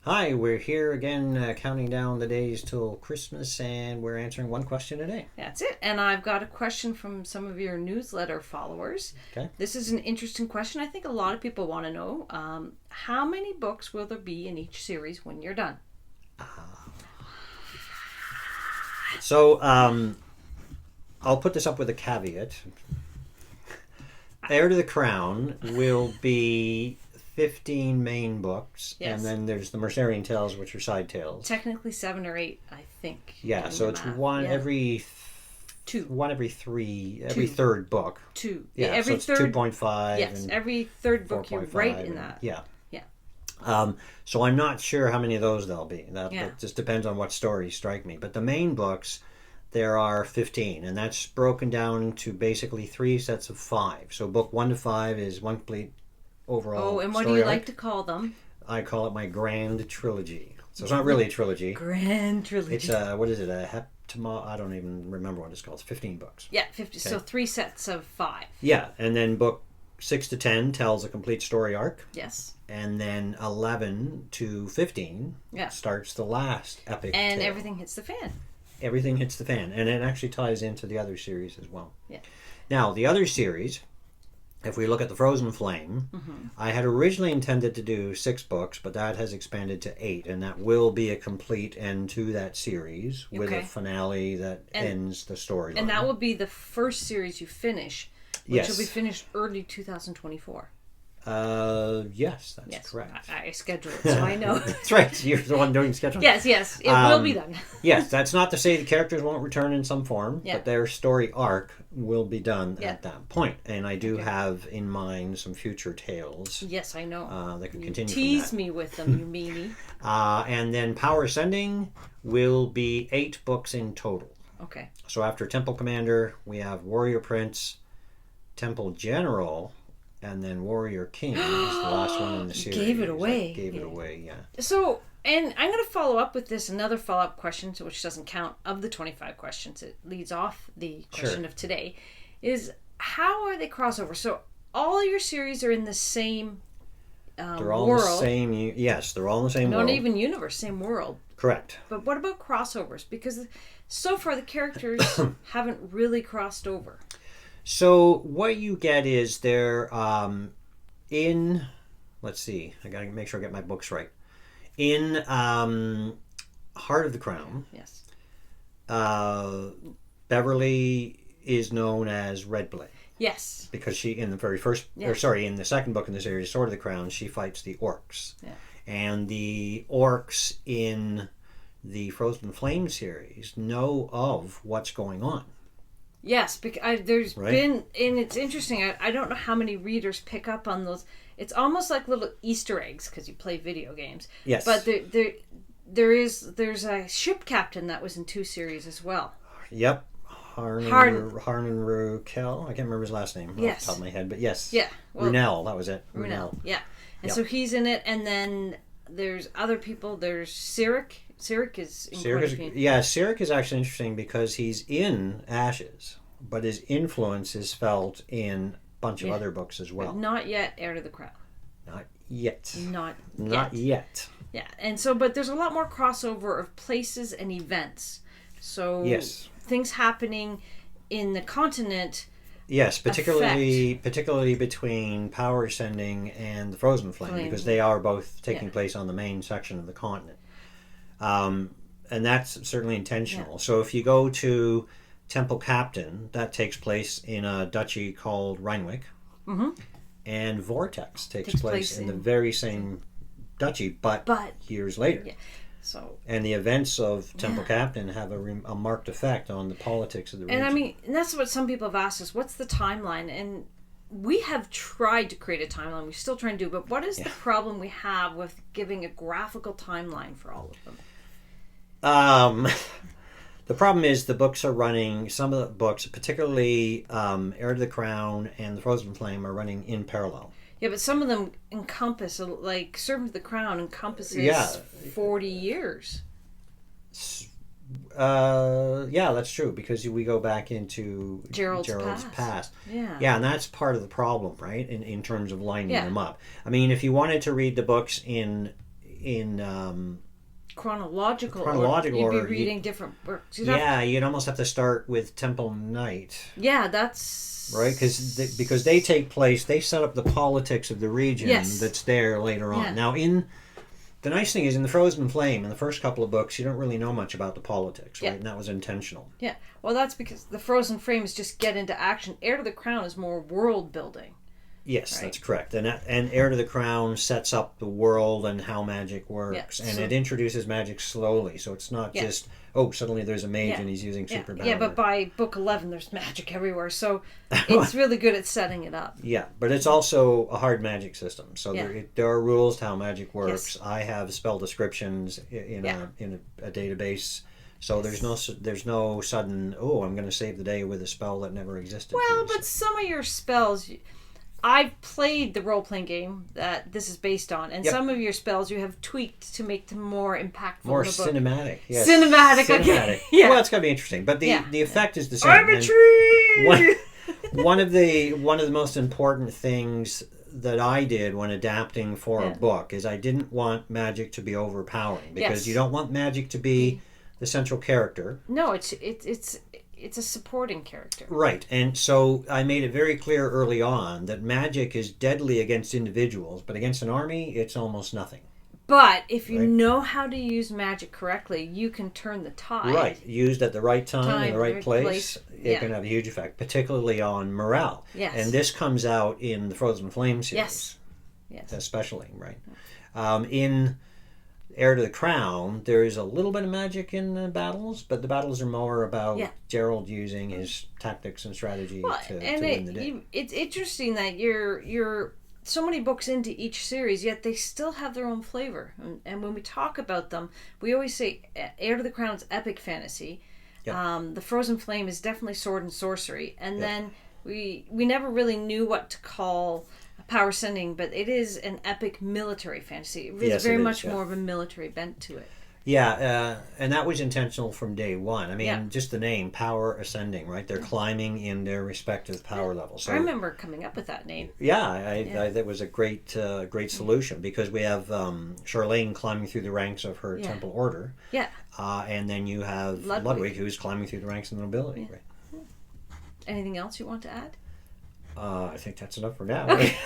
Hi, we're here again counting down the days till Christmas, and we're answering one question a day. That's it. And I've got a question from some of your newsletter followers. Okay. This is an interesting question. I think a lot of people want to know how many books will there be in each series when you're done? So, I'll put this up with a caveat. Heir to the Crown will be 15 main books, Yes. and then there's the Mercerian Tales, which are side tales. Technically 7 or 8, I think. Yeah, so it's one Yeah. every Two. one every third book. Two. Yeah, every so it's third. 2.5. Yes, and every third book you 4.5 write in and- that. Yeah. Yeah. So I'm not sure how many of those there'll be. That Yeah. just depends on what stories strike me. But the main books, there are 15, and that's broken down into basically 3 sets of 5. So book 1 to 5 is one complete overall. Oh, and what do story you like arc. to call them? I call it my grand trilogy. So it's not really a trilogy. Grand trilogy. It's what is it? A heptama? I don't even remember what it's called. It's 15 books. Yeah, 50. Okay. So 3 sets of 5. Yeah, and then book 6 to 10 tells a complete story arc. Yes. And then 11 to 15 Yeah. starts the last epic And tale. everything hits the fan. Everything hits the fan, and it actually ties into the other series as well. Yeah. Now, the other series, if we look at the Frozen Flame, I had originally intended to do 6 books, but that has expanded to 8, and that will be a complete end to that series with a Okay. finale that ends the story. And that will be the first series you finish, which Yes. will be finished early 2024. Yes, that's correct. I schedule it, so I know. That's right. You're the one doing scheduling. Yes, it will be done. Yes, that's not to say the characters won't return in some form, Yeah. but their story arc will be done Yeah. at that point. And I do Okay. have in mind some future tales Yes, I know. that could You continue tease from me with them, you meanie. that. And then Power Ascending will be 8 books in total. Okay. So after Temple Commander, we have Warrior Prince, Temple General, and then Warrior King is the last one in the series. Gave it away. I gave it Yeah. away, yeah. So, and I'm going to follow up with this, another follow-up question, which doesn't count of the 25 questions. It leads off the question of today, is how are they crossover? So all your series are in the same They're all world. the same. Yes, they're all in the same Not world. even universe, same world. Correct. But what about crossovers? Because so far the characters haven't really crossed over. So what you get is they're in. Let's see. I gotta make sure I get my books right. In Heart of the Crown, Yes. Beverly is known as Redblade Yes. because she in the very first, Yeah. or sorry, in the second book in the series, Sword of the Crown, she fights the orcs, Yeah. and the orcs in the Frozen Flame series know of what's going on. Yes, because there's Right. been, and it's interesting. I don't know how many readers pick up on those. It's almost like little Easter eggs because you play video games. Yes, But there's a ship captain that was in 2 series as well. Yep. Harnan Rukel. I can't remember his last name off Yes. the top of my head, but yes. Yeah, well, Runel, that was it. Runel. Yeah, and Yep. so he's in it, and then there's other people. There's Cyric. Cyric is in quite a few. Cyric is actually interesting because he's in Ashes, but his influence is felt in a bunch of Yeah. other books as But well. not yet Heir to the Crown. Not yet. Not yet. Yeah, and so, but there's a lot more crossover of places and events. So Yes. things happening in the continent. Yes, particularly between Power Ascending and the Frozen Flame, because they are both taking place on the main section of the continent. And that's certainly intentional. Yeah. So if you go to Temple Captain, that takes place in a duchy called Rheinwick. Mhm. And Vortex takes Takes place place in the in- very same duchy, but years later. Yeah. So, And the events of Temple Captain have a marked effect on the politics of the region. and I mean, and that's what some people have asked us, what's the timeline? And we have tried to create a timeline. We're still trying to do, but what is the problem we have with giving a graphical timeline for all of them? The problem is the books are running, some of the books, particularly Heir to the Crown and The Frozen Flame, are running in parallel. Yeah, but some of them encompass, like Servant of the Crown encompasses 40 years. Yeah, that's true, because we go back into Gerald's past. Yeah. Yeah, and that's part of the problem, right? In terms of lining Yeah. them up. I mean, if you wanted to read the books in in chronological Chronological or you'd order, be reading different books. you'd almost have to start with Temple Knight. Yeah, that's Right, because they take place, they set up the politics of the region Yes. that's there later on. Yeah. Now, the nice thing is, in the Frozen Flame, in the first couple of books, you don't really know much about the politics, right? Yeah. And that was intentional. Yeah, well, that's because the Frozen Frames just get into action. Heir to the Crown is more world building. Yes, Right. that's correct. And Heir to the Crown sets up the world and how magic works, Yeah, and so- it introduces magic slowly. So it's not Yeah. just suddenly there's a mage Yeah. and he's using super power. Yeah, but by book 11, there's magic everywhere. So it's really good at setting it up. Yeah, but it's also a hard magic system. So Yeah. there are rules to how magic works. Yes. I have spell descriptions in a database. So there's no sudden, I'm going to save the day with a spell that never existed. Well, previously. but some of your spells, I've played the role-playing game that this is based on, and Yep. some of your spells you have tweaked to make them more impactful More in the book. cinematic. Yes. Cinematic, okay. Yeah. Well, it's got to be interesting, but the effect is the same. I'm a And tree! one of the most important things that I did when adapting for a book is I didn't want magic to be overpowering, because Yes. you don't want magic to be the central character. No, it's a supporting character. Right, and so I made it very clear early on that magic is deadly against individuals, but against an army, it's almost nothing. But if you Right. know how to use magic correctly, you can turn the tide. Right, used at the right time in the right place, it yeah. can have a huge effect, particularly on morale. Yes. And this comes out in the Frozen Flame series. Yes. Yes. Especially, right? In Heir to the Crown, there is a little bit of magic in the battles, but the battles are more about Gerald using his tactics and strategy to win the day. It's interesting that you're so many books into each series, yet they still have their own flavor. And when we talk about them, we always say Heir to the Crown's epic fantasy. Yep. The Frozen Flame is definitely sword and sorcery. And Yep. then we never really knew what to call Power Sending, but it is an epic military fantasy. It is Yes, very it is, much yeah. more of a military bent to it. Yeah, and that was intentional from day one. I mean, Yeah. just the name, Power Ascending, right? They're climbing in their respective power levels. So, I remember coming up with that name. I that was a great solution, because we have Charlene climbing through the ranks of her temple order. Yeah. And then you have Ludwig, who's climbing through the ranks of the nobility. Yeah. Right? Anything else you want to add? I think that's enough for now. Okay.